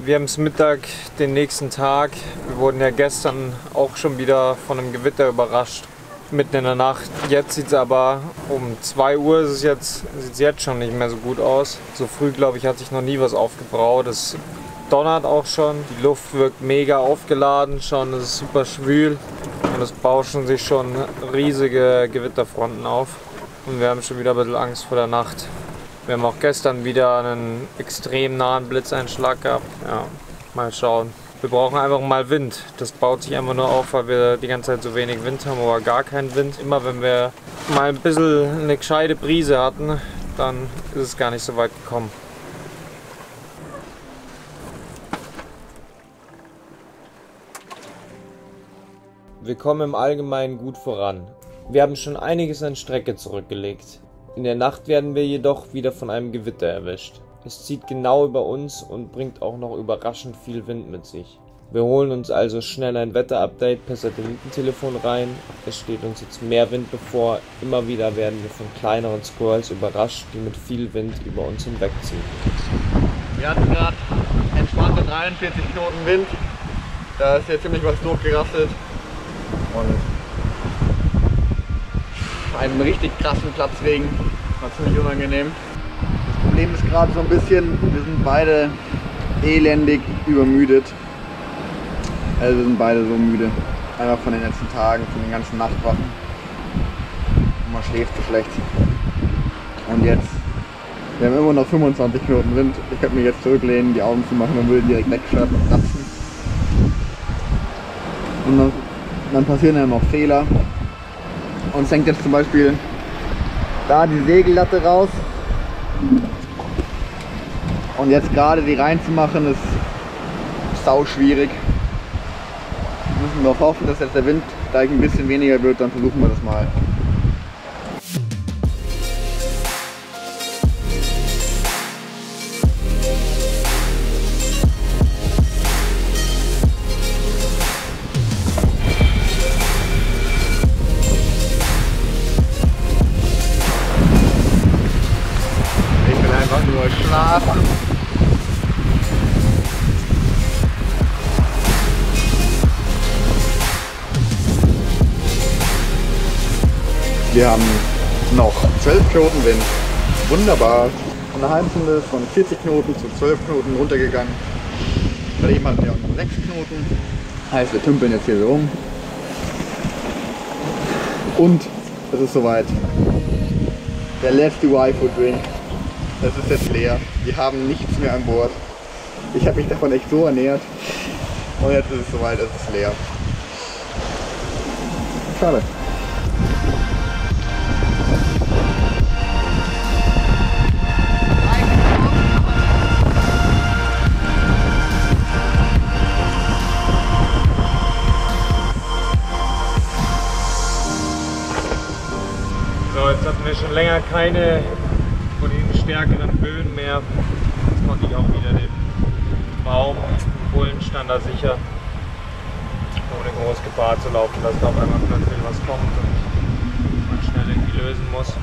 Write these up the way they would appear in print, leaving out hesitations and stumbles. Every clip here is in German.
Wir haben es Mittag den nächsten Tag. Wir wurden ja gestern auch schon wieder von einem Gewitter überrascht. Mitten in der Nacht. Jetzt sieht es aber um 2 Uhr sieht es jetzt schon nicht mehr so gut aus. So früh, glaube ich, hat sich noch nie was aufgebraut. Es donnert auch schon. Die Luft wirkt mega aufgeladen schon. Es ist super schwül. Und es bauschen sich schon riesige Gewitterfronten auf. Und wir haben schon wieder ein bisschen Angst vor der Nacht. Wir haben auch gestern wieder einen extrem nahen Blitzeinschlag gehabt. Ja, mal schauen. Wir brauchen einfach mal Wind. Das baut sich einfach nur auf, weil wir die ganze Zeit so wenig Wind haben oder gar keinen Wind. Immer wenn wir mal ein bisschen eine gescheite Brise hatten, dann ist es gar nicht so weit gekommen. Wir kommen im Allgemeinen gut voran. Wir haben schon einiges an Strecke zurückgelegt. In der Nacht werden wir jedoch wieder von einem Gewitter erwischt. Es zieht genau über uns und bringt auch noch überraschend viel Wind mit sich. Wir holen uns also schnell ein Wetterupdate per Satellitentelefon rein. Es steht uns jetzt mehr Wind bevor. Immer wieder werden wir von kleineren Squalls überrascht, die mit viel Wind über uns hinwegziehen. Wir hatten gerade entspannte 43 Knoten Wind. Da ist jetzt ziemlich was durchgerasselt. Und einen richtig krassen Platzregen. War ziemlich unangenehm. Das Problem ist gerade so ein bisschen, wir sind beide elendig übermüdet. Also wir sind beide so müde. Einfach von den letzten Tagen, von den ganzen Nachtwachen. Und man schläft so schlecht. Und jetzt, wir haben immer noch 25 Knoten Wind. Ich könnte mich jetzt zurücklehnen, die Augen zu machen und würde direkt wegschalten und platzen. Und dann passieren ja noch Fehler. Uns hängt jetzt zum Beispiel da die Segellatte raus. Und jetzt gerade die reinzumachen ist sau schwierig. Wir müssen noch hoffen, dass jetzt der Wind gleich ein bisschen weniger wird, dann versuchen wir das mal. Ich will einfach nur schlafen. Wir haben noch 12 Knoten Wind. Wunderbar. Von einer halben Stunde von 40 Knoten zu 12 Knoten runtergegangen. Bei dem hatten wir auch noch 6 Knoten. Heißt, wir tümpeln jetzt hier so rum. Und es ist soweit. Der letzte Waifu-Drink. Es ist jetzt leer. Wir haben nichts mehr an Bord. Ich habe mich davon echt so ernährt. Und jetzt ist es soweit, es ist leer. Schade. So, jetzt hatten wir schon länger keine von den stärkeren Böen mehr. Jetzt konnte ich auch wieder den Baum, den Bullen stand da sicher, ohne groß Gefahr zu laufen, dass da auf einmal plötzlich was kommt und man schnell irgendwie lösen muss.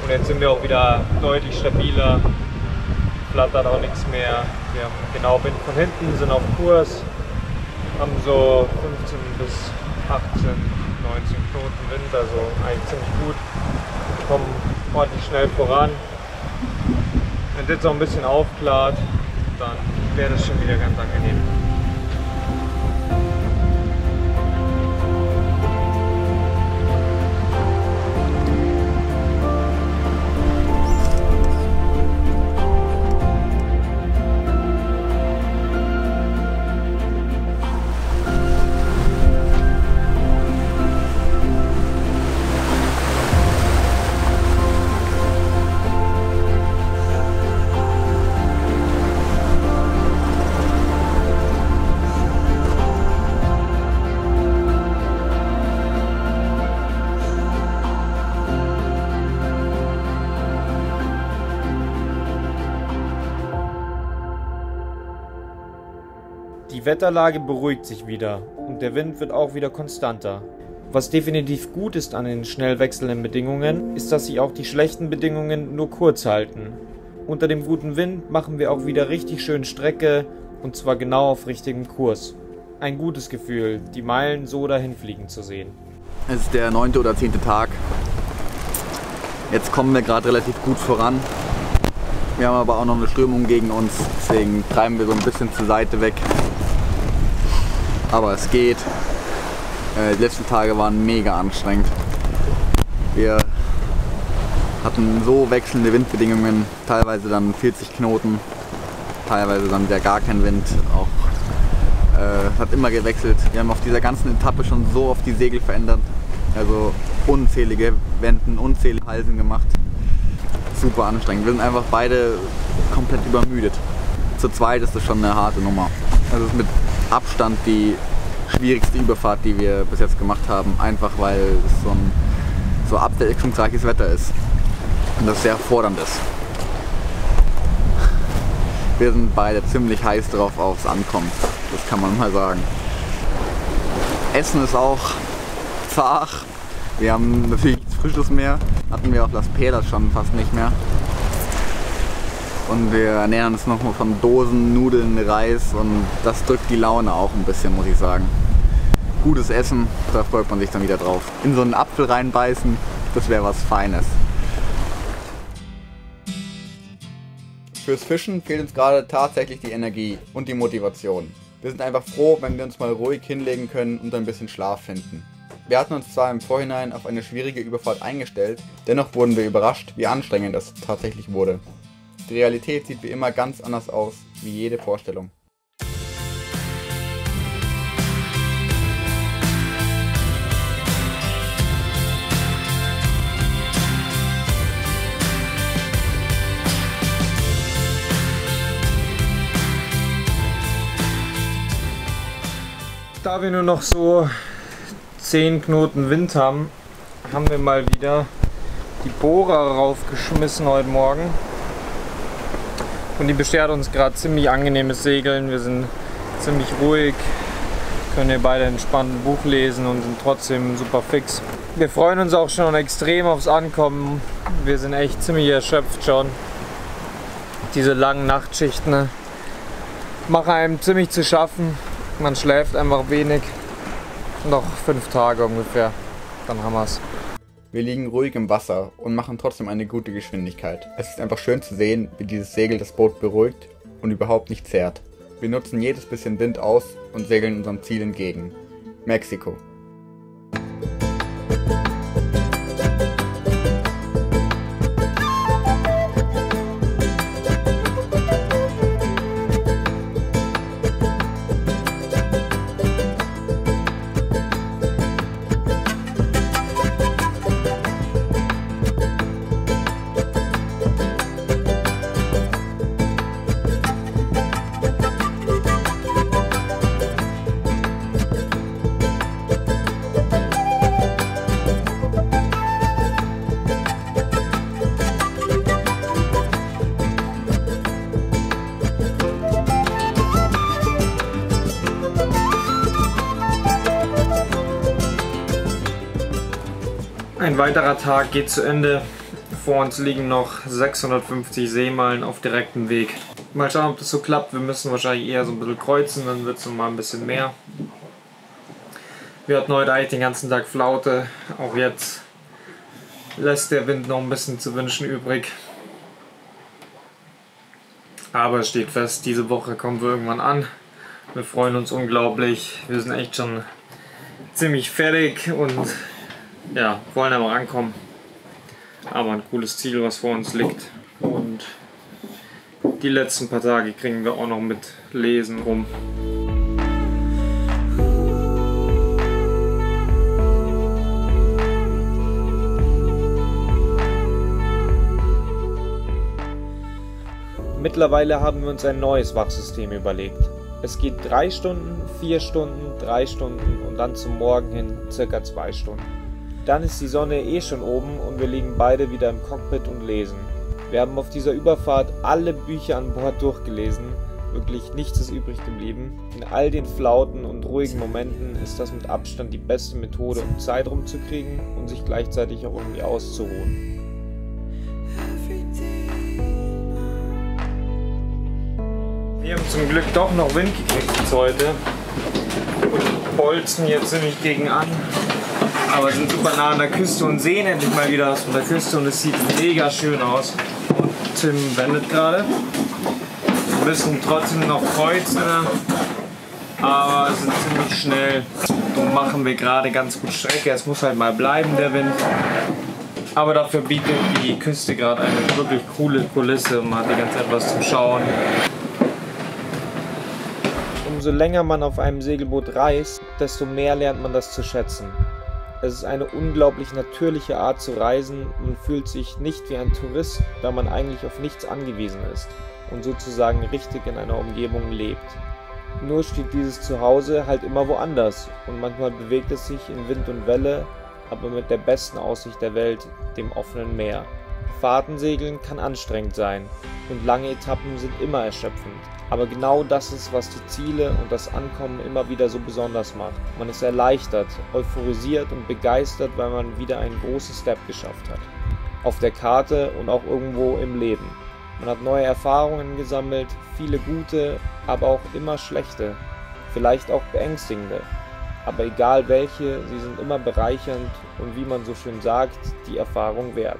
Und jetzt sind wir auch wieder deutlich stabiler, flattert auch nichts mehr. Wir haben genau Wind von hinten, sind auf Kurs, haben so 15 bis 18, 19 Knoten Wind, also eigentlich ziemlich gut. Wir kommen ordentlich schnell voran. Wenn es jetzt noch ein bisschen aufklart, dann wäre das schon wieder ganz angenehm. Die Wetterlage beruhigt sich wieder und der Wind wird auch wieder konstanter. Was definitiv gut ist an den schnell wechselnden Bedingungen, ist, dass sich auch die schlechten Bedingungen nur kurz halten. Unter dem guten Wind machen wir auch wieder richtig schön Strecke und zwar genau auf richtigem Kurs. Ein gutes Gefühl, die Meilen so dahin fliegen zu sehen. Es ist der 9. oder 10. Tag. Jetzt kommen wir gerade relativ gut voran. Wir haben aber auch noch eine Strömung gegen uns, deswegen treiben wir so ein bisschen zur Seite weg. Aber es geht. Die letzten Tage waren mega anstrengend. Wir hatten so wechselnde Windbedingungen, teilweise dann 40 Knoten, teilweise dann wieder gar kein Wind. Es hat immer gewechselt. Wir haben auf dieser ganzen Etappe schon so oft die Segel verändert. Also unzählige Wenden, unzählige Halsen gemacht. Super anstrengend. Wir sind einfach beide komplett übermüdet. Zu zweit ist das schon eine harte Nummer. Das ist mit Abstand die schwierigste Überfahrt, die wir bis jetzt gemacht haben. Einfach weil es so abwechslungsreiches Wetter ist. Und das sehr fordernd ist. Wir sind beide ziemlich heiß drauf aufs Ankommen. Das kann man mal sagen. Essen ist auch zart. Wir haben natürlich nichts Frisches mehr. Hatten wir auf Las Pedas schon fast nicht mehr. Und wir ernähren uns noch mal von Dosen, Nudeln, Reis und das drückt die Laune auch ein bisschen, muss ich sagen. Gutes Essen, da freut man sich dann wieder drauf. In so einen Apfel reinbeißen, das wäre was Feines. Fürs Fischen fehlt uns gerade tatsächlich die Energie und die Motivation. Wir sind einfach froh, wenn wir uns mal ruhig hinlegen können und ein bisschen Schlaf finden. Wir hatten uns zwar im Vorhinein auf eine schwierige Überfahrt eingestellt, dennoch wurden wir überrascht, wie anstrengend es tatsächlich wurde. Die Realität sieht wie immer ganz anders aus, wie jede Vorstellung. Da wir nur noch so 10 Knoten Wind haben, haben wir mal wieder die Bohrer raufgeschmissen heute Morgen. Und die beschert uns gerade ziemlich angenehmes Segeln. Wir sind ziemlich ruhig, können hier beide entspannt ein Buch lesen und sind trotzdem super fix. Wir freuen uns auch schon extrem aufs Ankommen. Wir sind echt ziemlich erschöpft schon. Diese langen Nachtschichten machen einem ziemlich zu schaffen. Man schläft einfach wenig. Noch 5 Tage ungefähr, dann haben wir es. Wir liegen ruhig im Wasser und machen trotzdem eine gute Geschwindigkeit. Es ist einfach schön zu sehen, wie dieses Segel das Boot beruhigt und überhaupt nicht zerrt. Wir nutzen jedes bisschen Wind aus und segeln unserem Ziel entgegen. Mexiko. Ein weiterer Tag geht zu Ende. Vor uns liegen noch 650 Seemeilen auf direktem Weg. Mal schauen, ob das so klappt. Wir müssen wahrscheinlich eher so ein bisschen kreuzen, dann wird es noch mal ein bisschen mehr. Wir hatten heute eigentlich den ganzen Tag Flaute. Auch jetzt lässt der Wind noch ein bisschen zu wünschen übrig. Aber es steht fest, diese Woche kommen wir irgendwann an. Wir freuen uns unglaublich. Wir sind echt schon ziemlich fertig und ja, wollen aber ankommen. Aber ein cooles Ziel, was vor uns liegt. Und die letzten paar Tage kriegen wir auch noch mit Lesen rum. Mittlerweile haben wir uns ein neues Wachsystem überlegt. Es geht 3 Stunden, 4 Stunden, 3 Stunden und dann zum Morgen hin ca. 2 Stunden. Dann ist die Sonne eh schon oben und wir liegen beide wieder im Cockpit und lesen. Wir haben auf dieser Überfahrt alle Bücher an Bord durchgelesen. Wirklich nichts ist übrig geblieben. In all den Flauten und ruhigen Momenten ist das mit Abstand die beste Methode, um Zeit rumzukriegen und sich gleichzeitig auch irgendwie auszuruhen. Wir haben zum Glück doch noch Wind gekriegt jetzt heute und bolzen jetzt ziemlich gegen an. Aber sind super nah an der Küste und sehen endlich mal wieder was von der Küste und es sieht mega schön aus. Und Tim wendet gerade. Wir müssen trotzdem noch kreuzen, aber sind ziemlich schnell und machen wir gerade ganz gut Strecke. Es muss halt mal bleiben, der Wind. Aber dafür bietet die Küste gerade eine wirklich coole Kulisse und man hat die ganze Zeit was zum Schauen. Umso länger man auf einem Segelboot reist, desto mehr lernt man das zu schätzen. Es ist eine unglaublich natürliche Art zu reisen. Man fühlt sich nicht wie ein Tourist, da man eigentlich auf nichts angewiesen ist und sozusagen richtig in einer Umgebung lebt. Nur steht dieses Zuhause halt immer woanders und manchmal bewegt es sich in Wind und Welle, aber mit der besten Aussicht der Welt, dem offenen Meer. Fahrtensegeln kann anstrengend sein und lange Etappen sind immer erschöpfend. Aber genau das ist, was die Ziele und das Ankommen immer wieder so besonders macht. Man ist erleichtert, euphorisiert und begeistert, weil man wieder einen großen Step geschafft hat. Auf der Karte und auch irgendwo im Leben. Man hat neue Erfahrungen gesammelt, viele gute, aber auch immer schlechte. Vielleicht auch beängstigende. Aber egal welche, sie sind immer bereichernd und wie man so schön sagt, die Erfahrung wert.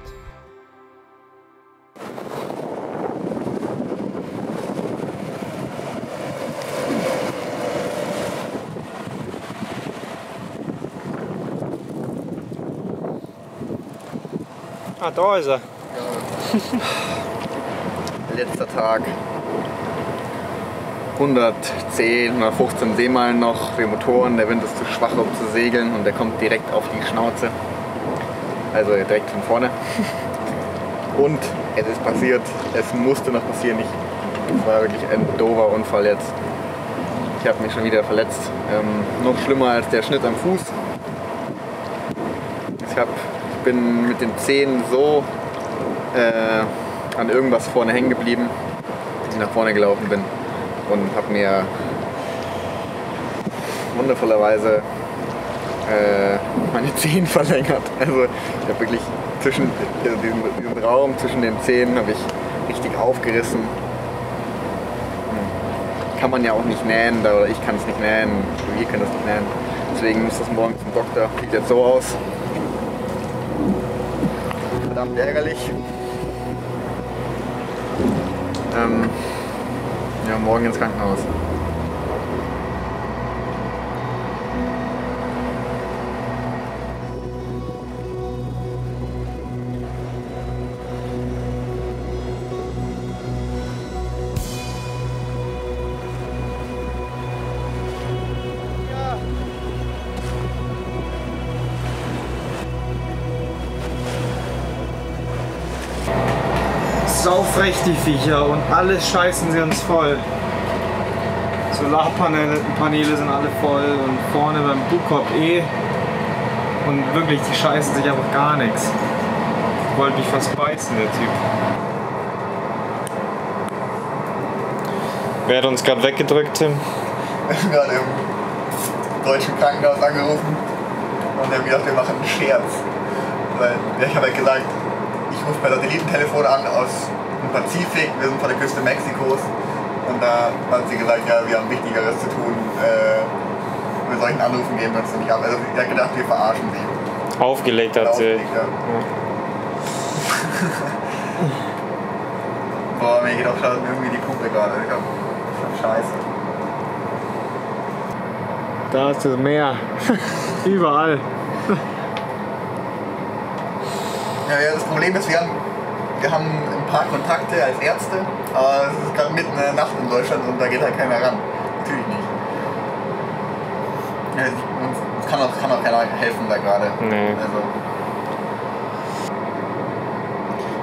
Ah, da ist er. Ja. Letzter Tag. 110, 115 Seemeilen noch für Motoren. Der Wind ist zu schwach, um zu segeln und der kommt direkt auf die Schnauze. Also direkt von vorne. Und es ist passiert. Es musste noch passieren. Es war wirklich ein doofer Unfall jetzt. Ich habe mich schon wieder verletzt. Noch schlimmer als der Schnitt am Fuß. Ich bin mit den Zehen so an irgendwas vorne hängen geblieben, dass ich nach vorne gelaufen bin und habe mir wundervollerweise meine Zehen verlängert. Also ich habe wirklich diesen Raum zwischen den Zehen habe ich richtig aufgerissen. Kann man ja auch nicht nähen, oder ich kann es nicht nähen, wir können das nicht nähen. Deswegen muss das morgen zum Doktor. Sieht jetzt so aus. Verdammt ärgerlich. Ja, morgen ins Krankenhaus. Saufrecht die Viecher und alles scheißen sie uns voll. Solarpaneele sind alle voll und vorne beim Bugkorb und wirklich, die scheißen sich einfach gar nichts. Wollte mich fast beißen, der Typ. Wer hat uns gerade weggedrückt, Tim? Ich bin gerade im deutschen Krankenhaus angerufen und haben gedacht, wir machen einen Scherz. Weil ich habe halt gesagt, ich rufe bei Satellitentelefon an aus dem Pazifik, wir sind von der Küste Mexikos und da hat sie gesagt, ja, wir haben Wichtigeres zu tun, wir solchen Anrufen geben wir uns nicht ab. Also sie hat gedacht, wir verarschen sie. Aufgelegt hat sie. Ja. Boah, mir geht auch schon irgendwie die Pumpe gerade. Ich hab Scheiße. Da ist das Meer. Überall. Ja, das Problem ist, wir haben ein paar Kontakte als Ärzte, aber es ist gerade mitten in der Nacht in Deutschland und da geht halt keiner ran. Natürlich nicht. Ja, uns kann auch keiner helfen da gerade. Nee. Also.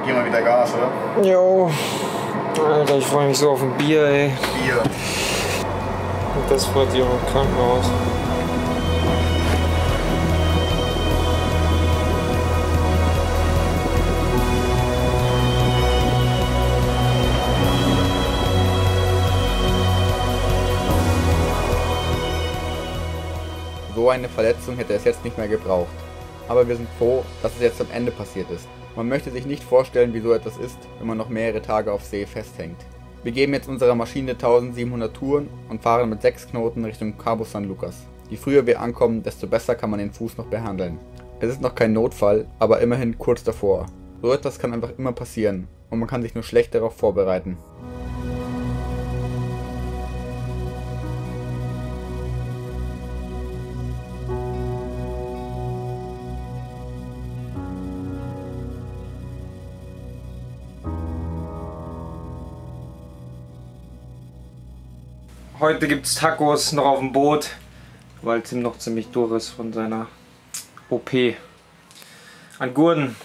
Geh mal wieder Gas, oder? Jo. Alter, ich freue mich so auf ein Bier, ey. Bier. Und das freut sich auch im Krankenhaus. So eine Verletzung hätte es jetzt nicht mehr gebraucht. Aber wir sind froh, dass es jetzt am Ende passiert ist. Man möchte sich nicht vorstellen, wie so etwas ist, wenn man noch mehrere Tage auf See festhängt. Wir geben jetzt unserer Maschine 1700 Touren und fahren mit 6 Knoten Richtung Cabo San Lucas. Je früher wir ankommen, desto besser kann man den Fuß noch behandeln. Es ist noch kein Notfall, aber immerhin kurz davor. So etwas kann einfach immer passieren und man kann sich nur schlecht darauf vorbereiten. Heute gibt es Tacos noch auf dem Boot, weil Tim noch ziemlich durch ist von seiner OP an Gurten.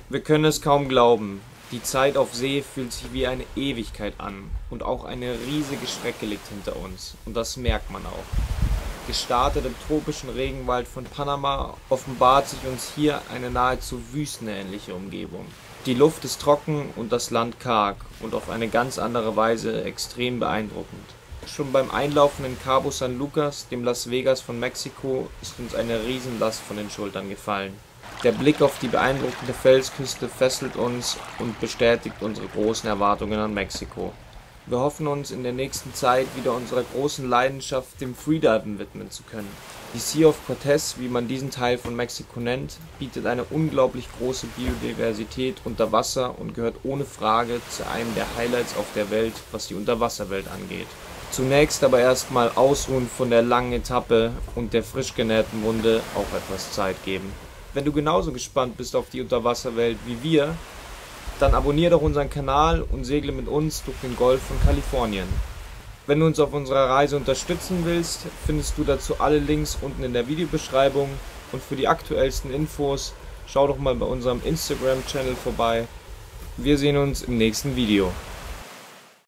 Wir können es kaum glauben. Die Zeit auf See fühlt sich wie eine Ewigkeit an und auch eine riesige Strecke liegt hinter uns und das merkt man auch. Gestartet im tropischen Regenwald von Panama offenbart sich uns hier eine nahezu wüstenähnliche Umgebung. Die Luft ist trocken und das Land karg und auf eine ganz andere Weise extrem beeindruckend. Schon beim Einlaufen in Cabo San Lucas, dem Las Vegas von Mexiko, ist uns eine Riesenlast von den Schultern gefallen. Der Blick auf die beeindruckende Felsküste fesselt uns und bestätigt unsere großen Erwartungen an Mexiko. Wir hoffen uns in der nächsten Zeit wieder unserer großen Leidenschaft, dem Freediven, widmen zu können. Die Sea of Cortez, wie man diesen Teil von Mexiko nennt, bietet eine unglaublich große Biodiversität unter Wasser und gehört ohne Frage zu einem der Highlights auf der Welt, was die Unterwasserwelt angeht. Zunächst aber erstmal ausruhen von der langen Etappe und der frisch genähten Wunde auch etwas Zeit geben. Wenn du genauso gespannt bist auf die Unterwasserwelt wie wir, dann abonniere doch unseren Kanal und segle mit uns durch den Golf von Kalifornien. Wenn du uns auf unserer Reise unterstützen willst, findest du dazu alle Links unten in der Videobeschreibung und für die aktuellsten Infos schau doch mal bei unserem Instagram-Channel vorbei. Wir sehen uns im nächsten Video.